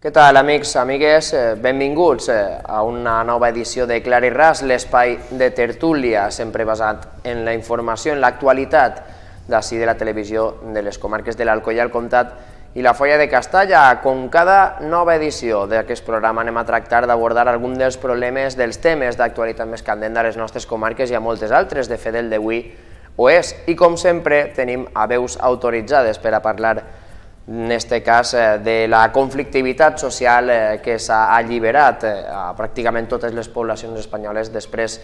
Què tal, amics, amigues? Benvinguts a una nova edició de Clar i Ras, l'espai de tertúlia, sempre basat en la informació, en l'actualitat d'ací de la televisió de les comarques de l'Alcoià, el Comtat i la Foia de Castalla. Com cada nova edició d'aquest programa anem a tractar d'abordar algun dels problemes, dels temes d'actualitat més candent de les nostres comarques i a moltes altres, de fet el d'avui ho és. I com sempre tenim a veus autoritzades per a parlar en aquest cas de la conflictivitat social que s'ha alliberat a pràcticament totes les poblacions espanyoles després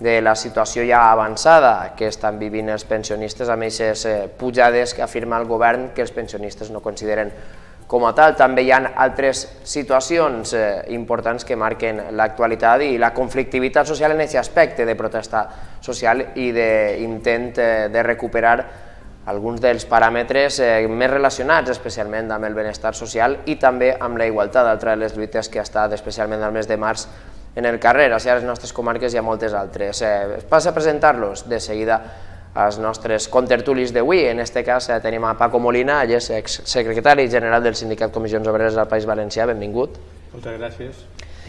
de la situació ja avançada que estan vivint els pensionistes amb aquestes pujades que afirma el govern que els pensionistes no consideren com a tal. També hi ha altres situacions importants que marquen l'actualitat i la conflictivitat social en aquest aspecte de protesta social i d'intent de recuperar alguns dels paràmetres més relacionats especialment amb el benestar social i també amb la igualtat, altra de les lluites que ha estat especialment al mes de març en el carrer. A les nostres comarques hi ha moltes altres. Passa a presentar-los de seguida als nostres contertulis d'avui. En aquest cas tenim a Paco Molina, exsecretari general del Sindicat Comissions Obreres del País Valencià. Benvingut. Moltes gràcies.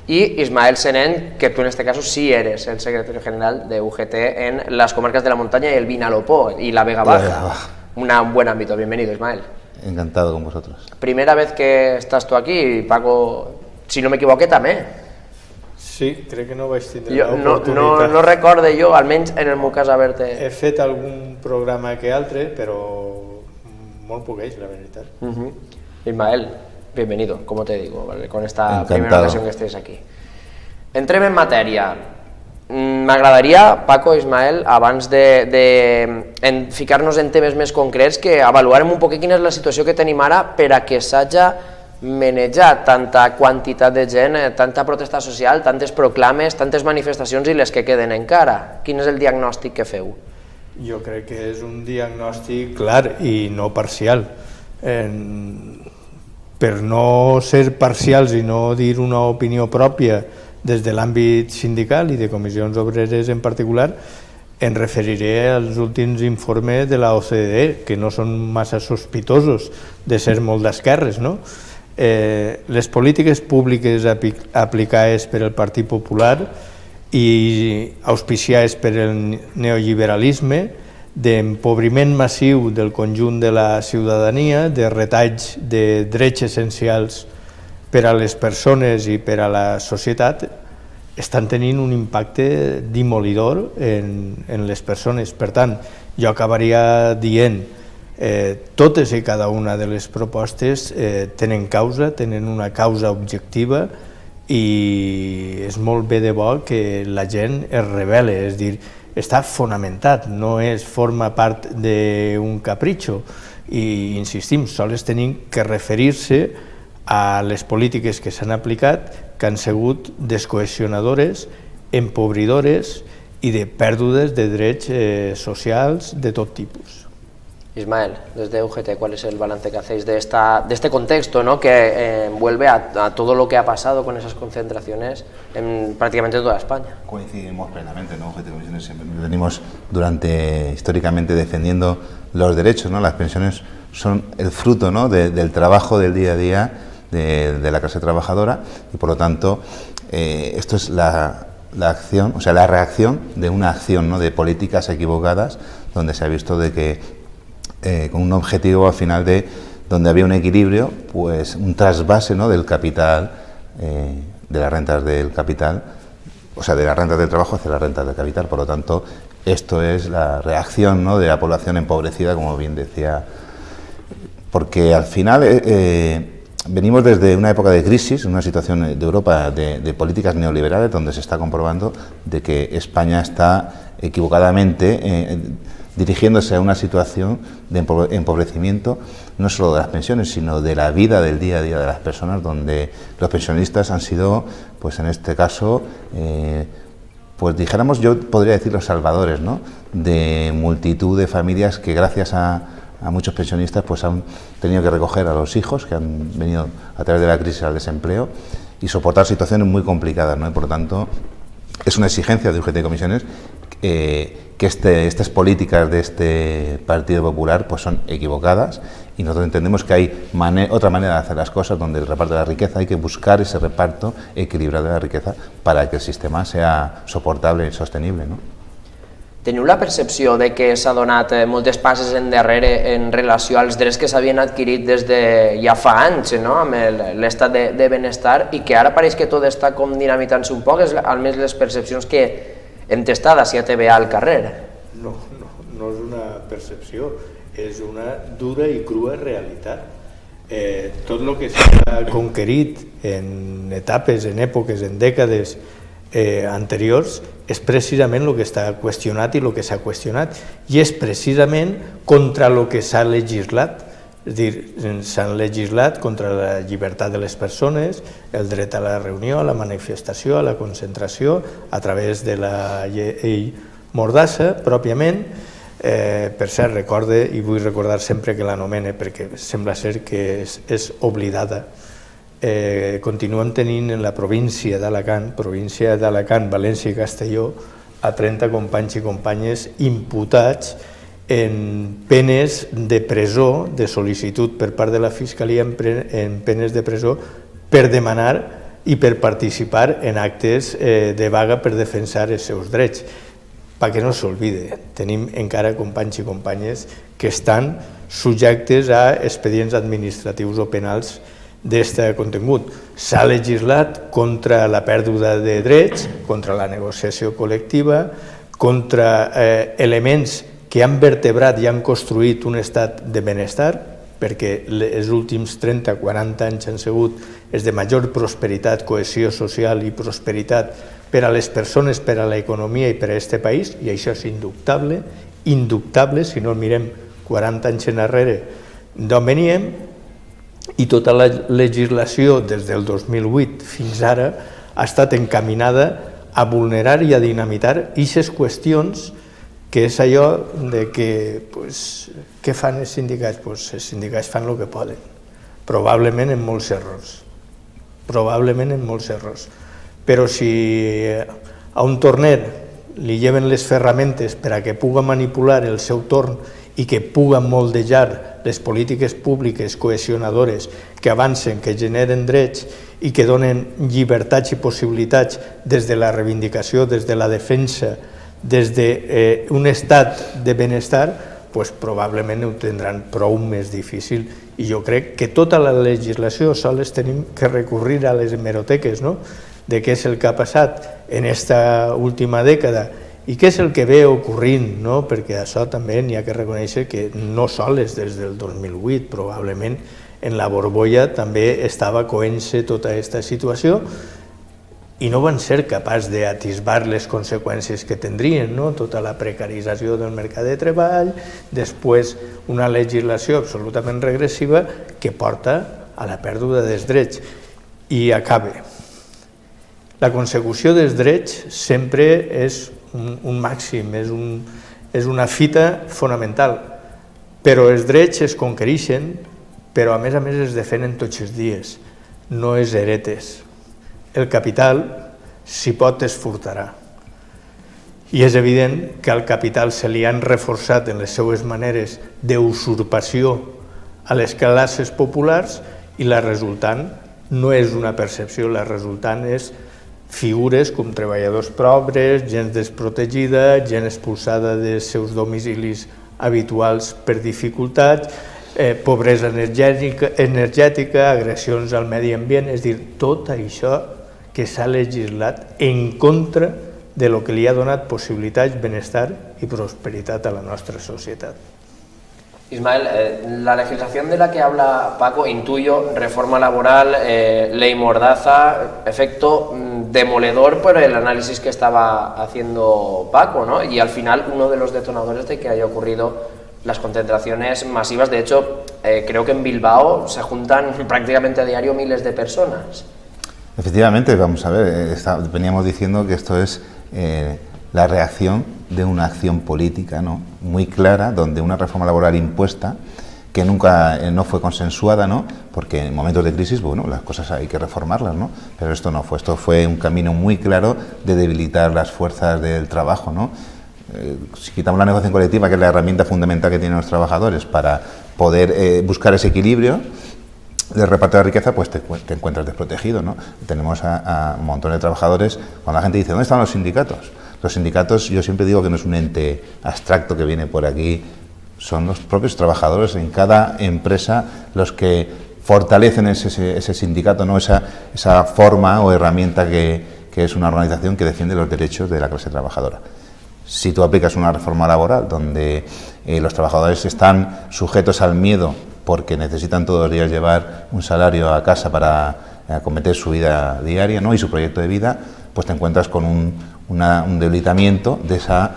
Y Ismael Senén, que tú en este caso sí eres el secretario general de UGT en las comarcas de la montaña y el Vinalopó y la Vega Baja. Un buen ámbito. Bienvenido, Ismael. Encantado con vosotros. Primera vez que estás tú aquí, Paco, si no me equivoqué també. Sí, crec que no vaig tindre l'oportunitat. No recorde jo, almenys en el meu cas, haver-te... He fet algun programa que altre, però molt poquets, la veritat. Ismael, bienvenido, como te digo, ¿vale? Con esta primera ocasión que estés aquí. Entrem en matèria. M'agradaria, Paco, Ismael, abans de ficar-nos en temes més concrets, que avaluarem un poc quina és la situació que tenim ara per a que s'haja manejat tanta quantitat de gent, tanta protesta social, tantes proclames, tantes manifestacions i les que queden encara. Quin és el diagnòstic que feu? Jo crec que és un diagnòstic clar i no parcial. Per no ser parcials i no dir una opinió pròpia des de l'àmbit sindical i de comissions obreres en particular, em referiré als últims informes de la OCDE, que no són massa sospitosos de ser molt d'esquerres, no? Les polítiques públiques aplicades per el Partit Popular i auspiciades per el neoliberalisme, d'empobriment massiu del conjunt de la ciutadania, de retalls de drets essencials per a les persones i per a la societat, estan tenint un impacte demolidor en les persones. Per tant, jo acabaria dient totes i cada una de les propostes tenen causa, tenen una causa objectiva i és molt bé de bo que la gent es rebel·le, és dir, està fonamentat, no forma part d'un capritxo i insistim, sols tenim que referir-se a les polítiques que s'han aplicat que han sigut descohesionadores, empobridores i de pèrdues de drets socials de tot tipus. Ismael, desde UGT, ¿cuál es el balance que hacéis de este contexto, ¿no? Que envuelve a todo lo que ha pasado con esas concentraciones en prácticamente toda España? Coincidimos plenamente, ¿no? UGT Comisiones siempre venimos históricamente defendiendo los derechos, ¿no? Las pensiones son el fruto, ¿no? del trabajo del día a día de la clase trabajadora y por lo tanto esto es la acción, o sea, la reacción de una acción, ¿no? De políticas equivocadas donde se ha visto de que con un objetivo al final de donde había un equilibrio, pues un trasvase, ¿no? Del capital, de las rentas del capital, o sea, de las rentas del trabajo hacia las rentas del capital. Por lo tanto, esto es la reacción, ¿no? De la población empobrecida, como bien decía, porque al final venimos desde una época de crisis, una situación de Europa de políticas neoliberales donde se está comprobando de que España está equivocadamente dirigiéndose a una situación de empobrecimiento no solo de las pensiones, sino de la vida del día a día de las personas, donde los pensionistas han sido, pues en este caso, pues dijéramos, yo podría decir los salvadores, ¿no? De multitud de familias que gracias a muchos pensionistas pues han tenido que recoger a los hijos que han venido a través de la crisis al desempleo y soportar situaciones muy complicadas, ¿no? Y por lo tanto es una exigencia de UGT Comisiones que estas políticas de este Partido Popular pues son equivocadas, y nosotros entendemos que hay otra manera de hacer las cosas, donde el reparto de la riqueza hay que buscar ese reparto equilibrado de la riqueza para que el sistema sea soportable i sostenible, no? Teniu la percepció de que s'ha donat moltes passes endarrere en relació als drets que s'havien adquirit des de ja fa anys, no? Amb l'estat de benestar, i que ara pareix que tot està com dinamitant-se un poc, és almenys les percepcions que hem tastat a CTV al carrer. No és una percepció, és una dura i crua realitat. Tot el que s'ha conquerit en etapes, en èpoques, en dècades anteriors, és precisament el que està qüestionat i el que s'ha qüestionat, i és precisament contra el que s'ha legislat. És a dir, s'han legislat contra la llibertat de les persones, el dret a la reunió, a la manifestació, a la concentració, a través de la llei Mordassa, pròpiament. Per cert, recorde, i vull recordar sempre que l'anomene, perquè sembla ser que és oblidada. Continuem tenint en la província d'Alacant, València i Castelló, a 30 companys i companyes imputats en penes de presó, de sol·licitud per part de la Fiscalia en penes de presó per demanar i per participar en actes de vaga per defensar els seus drets. Perquè no s'olvide, tenim encara companys i companyes que estan subjectes a expedients administratius o penals d'aquest contingut. S'ha legislat contra la pèrdua de drets, contra la negociació col·lectiva, contra elements que han vertebrat i han construït un estat de benestar, perquè els últims 30-40 anys han sigut els de major prosperitat, cohesió social i prosperitat per a les persones, per a l'economia i per a aquest país, i això és indubtable, si no el mirem 40 anys enrere d'on veníem, i tota la legislació des del 2008 fins ara ha estat encaminada a vulnerar i a dinamitar aquestes qüestions, que és allò de que què fan els sindicats? Els sindicats fan el que poden, probablement amb molts errors, però si a un torner li lleven les ferramentes per a que puga manipular el seu torn i que puga moldejar les polítiques públiques cohesionadores que avancen, que generen drets i que donen llibertats i possibilitats des de la reivindicació, des de la defensa, des d'un estat de benestar, probablement ho tindran prou més difícil. I jo crec que tota la legislació sols tenim que recurrir a les hemeroteques, de què és el que ha passat en aquesta última dècada i què és el que ve ocorrint, perquè això també n'hi ha que reconèixer que no sols des del 2008, probablement en la borbolla també estava coent-se tota aquesta situació i no van ser capaços d'atisbar les conseqüències que tindrien, tota la precarització del mercat de treball, després una legislació absolutament regressiva que porta a la pèrdua dels drets. I acaba. La consecució dels drets sempre és un màxim, és una fita fonamental, però els drets es conquereixen, però a més es defenen tots els dies, no és heretes. El capital, si pot, es furtarà. I és evident que al capital se li han reforçat en les seues maneres d'usurpació a les classes populars i la resultant no és una percepció, la resultant és figures com treballadors pobres, gent desprotegida, gent expulsada dels seus domicilis habituals per dificultats, pobresa energètica, agressions al medi ambient, és a dir, tot això que s'ha legislat en contra de lo que li ha donat possibilitats, benestar i prosperitat a la nostra societat. Ismael, la legislación de la que habla Paco, intuyo, reforma laboral, ley Mordaza, efecto demoledor por el análisis que estaba haciendo Paco, ¿no? Y al final uno de los detonadores de que haya ocurrido las concentraciones masivas. De hecho, creo que en Bilbao se juntan prácticamente a diario miles de personas. Efectivamente, vamos a ver, veníamos diciendo que esto es la reacción de una acción política, ¿no?, muy clara, donde una reforma laboral impuesta, que nunca no fue consensuada, ¿no?, porque en momentos de crisis, bueno, las cosas hay que reformarlas, ¿no?, pero esto no fue, esto fue un camino muy claro de debilitar las fuerzas del trabajo, ¿no?, si quitamos la negociación colectiva, que es la herramienta fundamental que tienen los trabajadores para poder buscar ese equilibrio del reparto de riqueza, pues te encuentras desprotegido, ¿no? Tenemos a un montón de trabajadores, cuando la gente dice, ¿dónde están los sindicatos? Los sindicatos, yo siempre digo que no es un ente abstracto que viene por aquí, son los propios trabajadores en cada empresa los que fortalecen ese sindicato, ¿no? Esa forma o herramienta que es una organización que defiende los derechos de la clase trabajadora. Si tú aplicas una reforma laboral donde los trabajadores están sujetos al miedo porque necesitan todos los días llevar un salario a casa para acometer su vida diaria, ¿no? Y su proyecto de vida, pues te encuentras con un debilitamiento de esa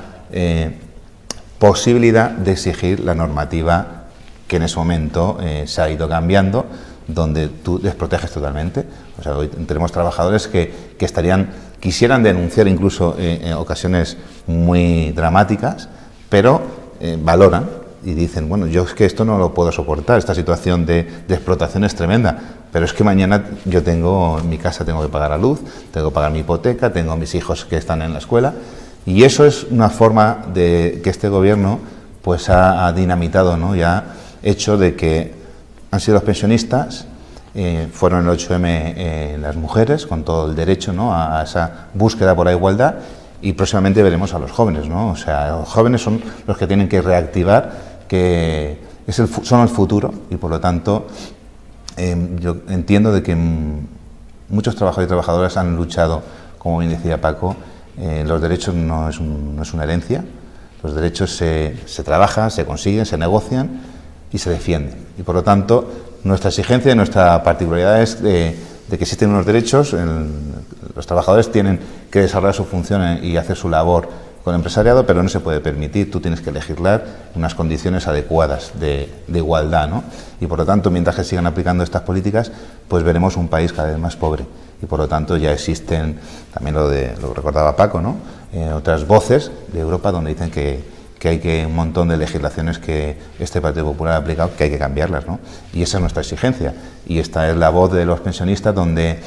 posibilidad de exigir la normativa que en ese momento se ha ido cambiando, donde tú desproteges totalmente. O sea, hoy tenemos trabajadores que quisieran denunciar incluso en ocasiones muy dramáticas, pero valoran y dicen, bueno, yo es que esto no lo puedo soportar, esta situación de explotación es tremenda, pero es que mañana yo en mi casa tengo que pagar la luz, tengo que pagar mi hipoteca, tengo a mis hijos que están en la escuela, y eso es una forma de que este gobierno pues ha dinamitado, ¿no? Y ha hecho de que han sido los pensionistas, fueron el 8M las mujeres, con todo el derecho, ¿no? a esa búsqueda por la igualdad, y próximamente veremos a los jóvenes, ¿no? O sea, los jóvenes son los que tienen que reactivar, que son el futuro, y por lo tanto yo entiendo de que muchos trabajadores y trabajadoras han luchado, como bien decía Paco, los derechos no es una herencia, los derechos se trabajan, se consiguen, se negocian y se defienden, y por lo tanto nuestra exigencia y nuestra particularidad es de que existen unos derechos, los trabajadores tienen que desarrollar su función y hacer su labor con el empresariado, pero no se puede permitir, tú tienes que legislar unas condiciones adecuadas de igualdad, ¿no? Y por lo tanto, mientras que sigan aplicando estas políticas, pues veremos un país cada vez más pobre, y por lo tanto ya existen, también lo recordaba Paco, ¿no? Otras voces de Europa donde dicen que hay un montón de legislaciones que este Partido Popular ha aplicado, que hay que cambiarlas, ¿no? Y esa es nuestra exigencia, y esta es la voz de los pensionistas, donde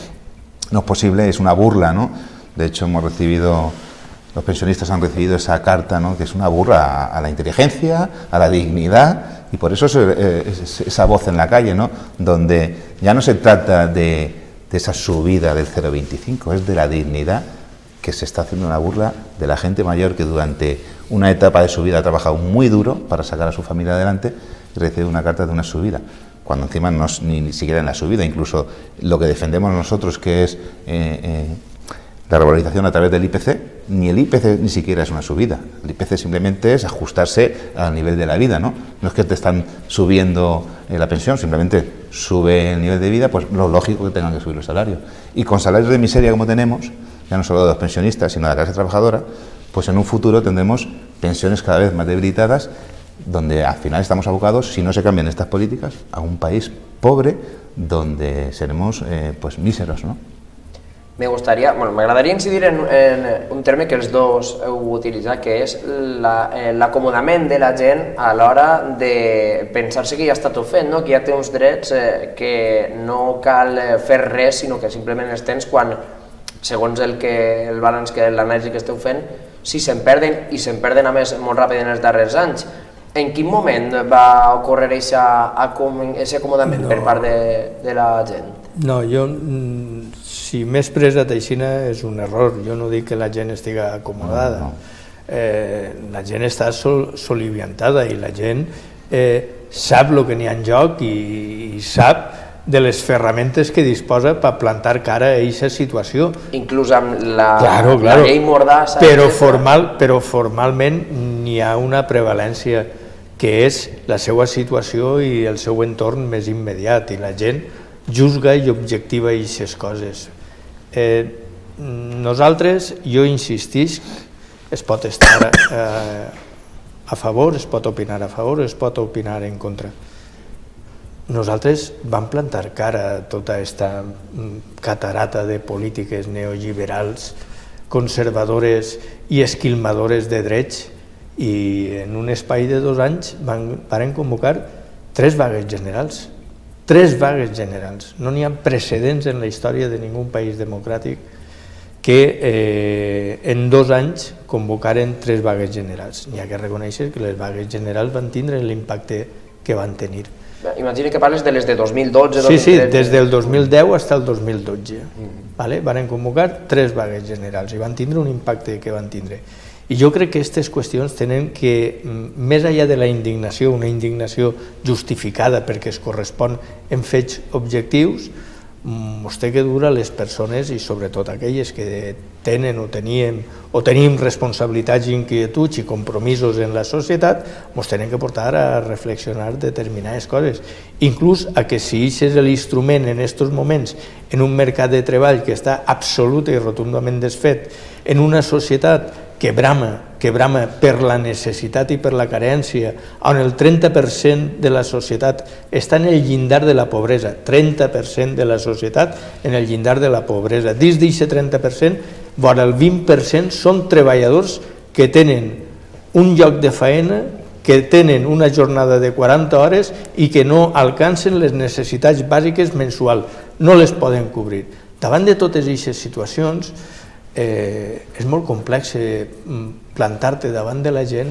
no es posible, es una burla, ¿no? De hecho, los pensionistas han recibido esa carta, ¿no? Que es una burla a la inteligencia, a la dignidad, y por eso es esa voz en la calle, ¿no? Donde ya no se trata de esa subida del 0,25, es de la dignidad, que se está haciendo una burla de la gente mayor que durante una etapa de su vida ha trabajado muy duro para sacar a su familia adelante y recibe una carta de una subida, cuando encima no es ni siquiera en la subida, incluso lo que defendemos nosotros, que es la revalorización a través del IPC, ni el IPC ni siquiera es una subida, el IPC simplemente es ajustarse al nivel de la vida, ¿no? No es que te están subiendo la pensión, simplemente sube el nivel de vida, pues lo lógico que tengan que subir los salarios. Y con salarios de miseria como tenemos, ya no solo de los pensionistas, sino de la clase trabajadora, pues en un futuro tendremos pensiones cada vez más debilitadas, donde al final estamos abocados, si no se cambian estas políticas, a un país pobre, donde seremos pues míseros, ¿no? M'agradaria incidir en un terme que els dos heu utilitzat, que és l'acomodament de la gent a l'hora de pensar-se que ja està tot fet, no? Que ja té uns drets que no cal fer res, sinó que simplement els tens quan, segons el balanç, l'anàlisi que esteu fent, si se'n perden, i se'n perden a més molt ràpid en els darrers anys. En quin moment va ocórrer aquest acomodament per part de la gent? No, si m'he expressat així és un error. Jo no dic que la gent estigui acomodada. La gent està soliviantada i la gent sap el que n'hi ha en joc i sap de les ferramentes que disposa per plantar cara a aquesta situació. Inclús amb la llei Mordassa... Però formalment n'hi ha una prevalència, que és la seva situació i el seu entorn més immediat, i la gent juzga i objectiva aquestes coses. Nosaltres, jo insistís, es pot estar a favor, es pot opinar a favor, es pot opinar en contra. Nosaltres vam plantar cara a tota aquesta catarata de polítiques neoliberals, conservadores i esquilmadores de drets, i en un espai de 2 anys van convocar 3 vagues generals. 3 vagues generals. No n'hi ha precedents en la història de ningú país democràtic que en 2 anys convocaren 3 vagues generals. N'hi ha que reconèixer que les vagues generals van tindre l'impacte que van tenir. Imagina que parles de les de 2012, 2013... Sí, des del 2010 fins al 2012. Van convocar 3 vagues generals i van tindre un impacte que van tindre. I jo crec que aquestes qüestions tenen que, més enllà de la indignació, una indignació justificada perquè es correspon en fets objectius, ens té que dur a les persones i sobretot aquelles que tenen o tenim responsabilitats, inquietuds i compromisos en la societat, ens tenen que portar a reflexionar determinades coses. Inclús a que si això és l'instrument en aquests moments en un mercat de treball que està absolut i rotundament desfet, en una societat que brama per la necessitat i per la carència, on el 30% de la societat està en el llindar de la pobresa, 30% de la societat en el llindar de la pobresa. Dins d'aquest 30%, vora el 20% són treballadors que tenen un lloc de feina, que tenen una jornada de 40 hores i que no alcancen les necessitats bàsiques mensuals, no les poden cobrir. Davant de totes aquestes situacions, és molt complex plantar-te davant de la gent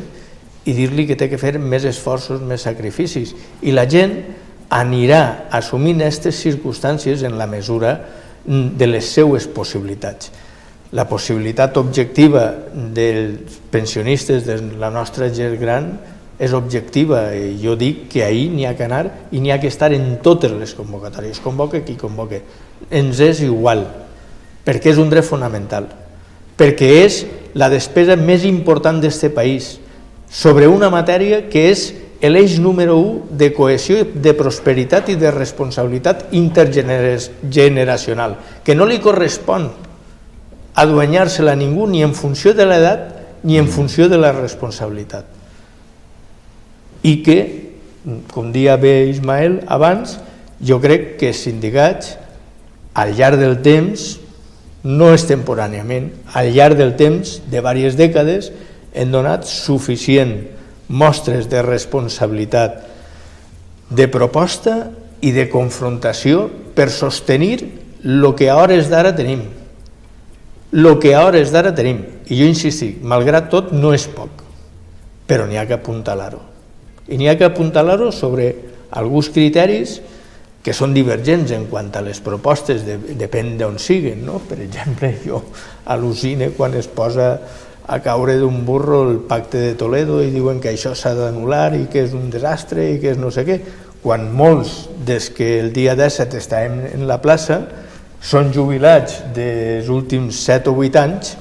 i dir-li que té que fer més esforços, més sacrificis. I la gent anirà assumint aquestes circumstàncies en la mesura de les seues possibilitats. La possibilitat objectiva dels pensionistes de la nostra gent gran és objectiva i jo dic que ahir n'hi ha que anar i n'hi ha que estar en totes les convocatòries. Convoque qui convoque. Ens és igual, perquè és un dret fonamental, perquè és la despesa més important d'aquest país sobre una matèria que és l'eix número 1 de cohesió, de prosperitat i de responsabilitat intergeneracional, que no li correspon aduenyar-se-la a ningú ni en funció de l'edat ni en funció de la responsabilitat. I que, com deia bé Ismael abans, jo crec que els sindicats al llarg del temps, no extemporàniament, al llarg del temps, de diverses dècades, hem donat suficient mostres de responsabilitat, de proposta i de confrontació per sostenir el que a hores d'ara tenim. El que a hores d'ara tenim. I jo insistic, malgrat tot, no és poc, però n'hi ha que apuntalar-ho. I n'hi ha que apuntalar-ho sobre alguns criteris que són divergents en quant a les propostes, depèn d'on siguin. Per exemple, jo al·lucine quan es posa a caure d'un burro el pacte de Toledo i diuen que això s'ha d'anul·lar i que és un desastre i que és no sé què, quan molts, des que el dia 17 estàvem en la plaça, són jubilats dels últims 7 o 8 anys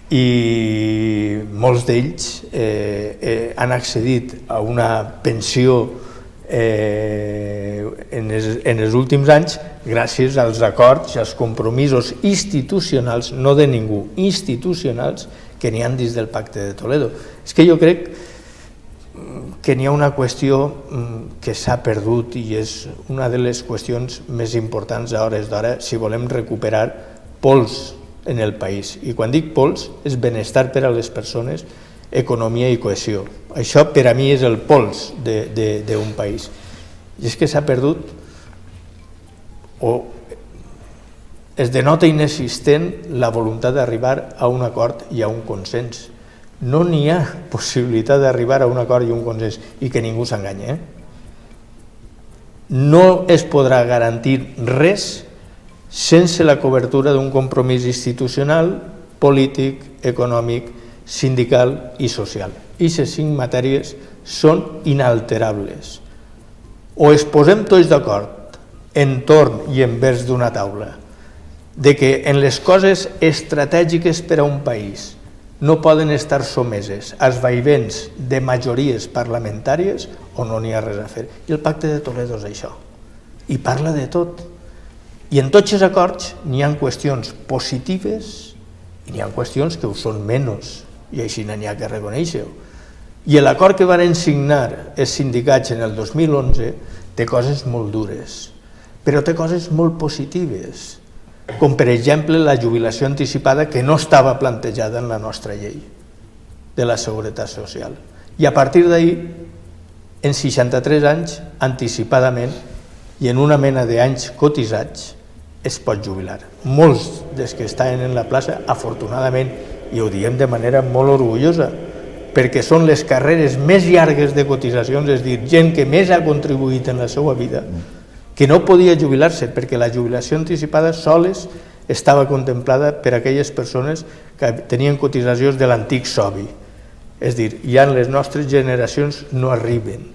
i molts d'ells han accedit a una pensió en els últims anys gràcies als acords i als compromisos institucionals, no de ningú, institucionals, que n'hi ha dins del pacte de Toledo. És que jo crec que n'hi ha una qüestió que s'ha perdut i és una de les qüestions més importants a hores d'ara si volem recuperar pols en el país. I quan dic pols és benestar per a les persones, economia i cohesió. Això per a mi és el pols d'un país. I és que s'ha perdut o es denota inexistent la voluntat d'arribar a un acord i a un consens. No n'hi ha possibilitat d'arribar a un acord i un consens i que ningú s'enganya. No es podrà garantir res sense la cobertura d'un compromís institucional, polític, econòmic, sindical i social. Aquestes 5 matèries són inalterables. O es posem tots d'acord entorn i envers d'una taula de que en les coses estratègiques per a un país no poden estar someses als vaivens de majories parlamentàries o no n'hi ha res a fer. I el pacte de Toledo és això. I parla de tot. I en tots els acords n'hi ha qüestions positives i n'hi ha qüestions que ho són menys. I així n'hi ha que reconèixer-ho. I l'acord que van signar els sindicats en el 2011 té coses molt dures, però té coses molt positives, com per exemple la jubilació anticipada que no estava plantejada en la nostra llei de la Seguretat Social. I a partir d'ahir, en 63 anys, anticipadament, i en una mena d'anys cotitzats, es pot jubilar. Molts dels que estan en la plaça, afortunadament, i ho diem de manera molt orgullosa, perquè són les carreres més llargues de cotitzacions, és a dir, gent que més ha contribuït en la seva vida, que no podia jubilar-se, perquè la jubilació anticipada sols estava contemplada per aquelles persones que tenien cotitzacions de l'antic SOVI. És a dir, ja en les nostres generacions no arriben.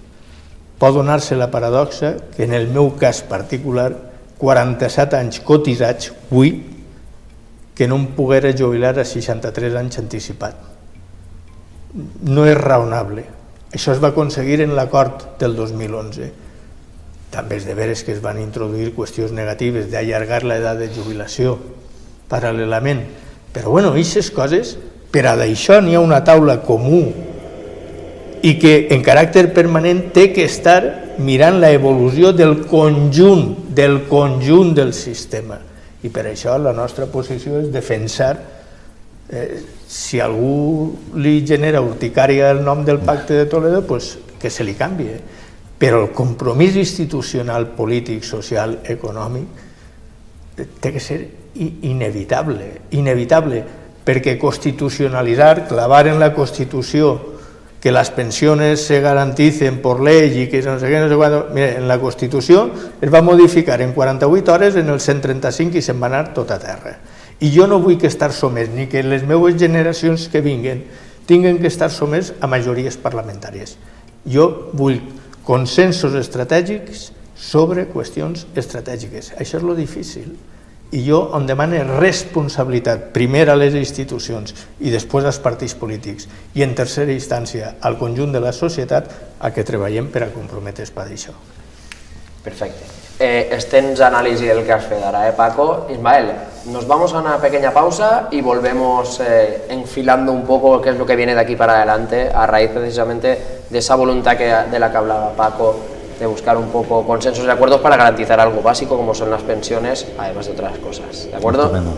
Pot donar-se la paradoxa que en el meu cas particular, 47 anys cotitzats, avui, que no em poguera jubilar a 63 anys anticipat. No és raonable. Això es va aconseguir en l'acord del 2011. També és de veres que es van introduir qüestions negatives d'allargar l'edat de jubilació paral·lelament. Però bueno, aquestes coses, per a d'això n'hi ha una taula comú i que en caràcter permanent té que estar mirant l'evolució del conjunt del sistema. I per això la nostra posició és defensar, si a algú li genera urticària el nom del Pacte de Toledo, pues que se li canvi. Però el compromís institucional, polític, social, econòmic, té que ser inevitable, perquè constitucionalitzar, clavar en la Constitució que las pensiones se garanticen por ley y que no sé qué, no sé cuándo. Mira, en la Constitució es va modificar en 48 hores, en el 135 i se'n va anar tot a terra. I jo no vull que estar somès, ni que les meves generacions que vinguen tinguen que estar somès a majories parlamentàries. Jo vull consensos estratègics sobre qüestions estratègiques. Això és lo difícil. I jo em demano responsabilitat, primer a les institucions i després als partits polítics i en tercera instància al conjunt de la societat a que treballem per a comprometre's per això. Perfecte. Extens análisis del que has fet ara, Paco. Ismael, nos vamos a una pequeña pausa y volvemos enfilando un poco qué es lo que viene de aquí para adelante a raíz precisamente de esa voluntad de la que hablaba Paco, de buscar un poco consensos y acuerdos para garantizar algo básico como son las pensiones, además de otras cosas. ¿De acuerdo? Estupendo.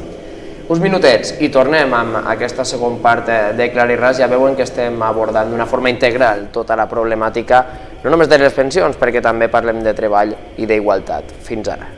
Uns minutets i tornem amb aquesta segona part de Clar i Ras. Ja veuen que estem abordant d'una forma integral tota la problemàtica, no només de les pensions, perquè també parlem de treball i d'igualtat. Fins ara.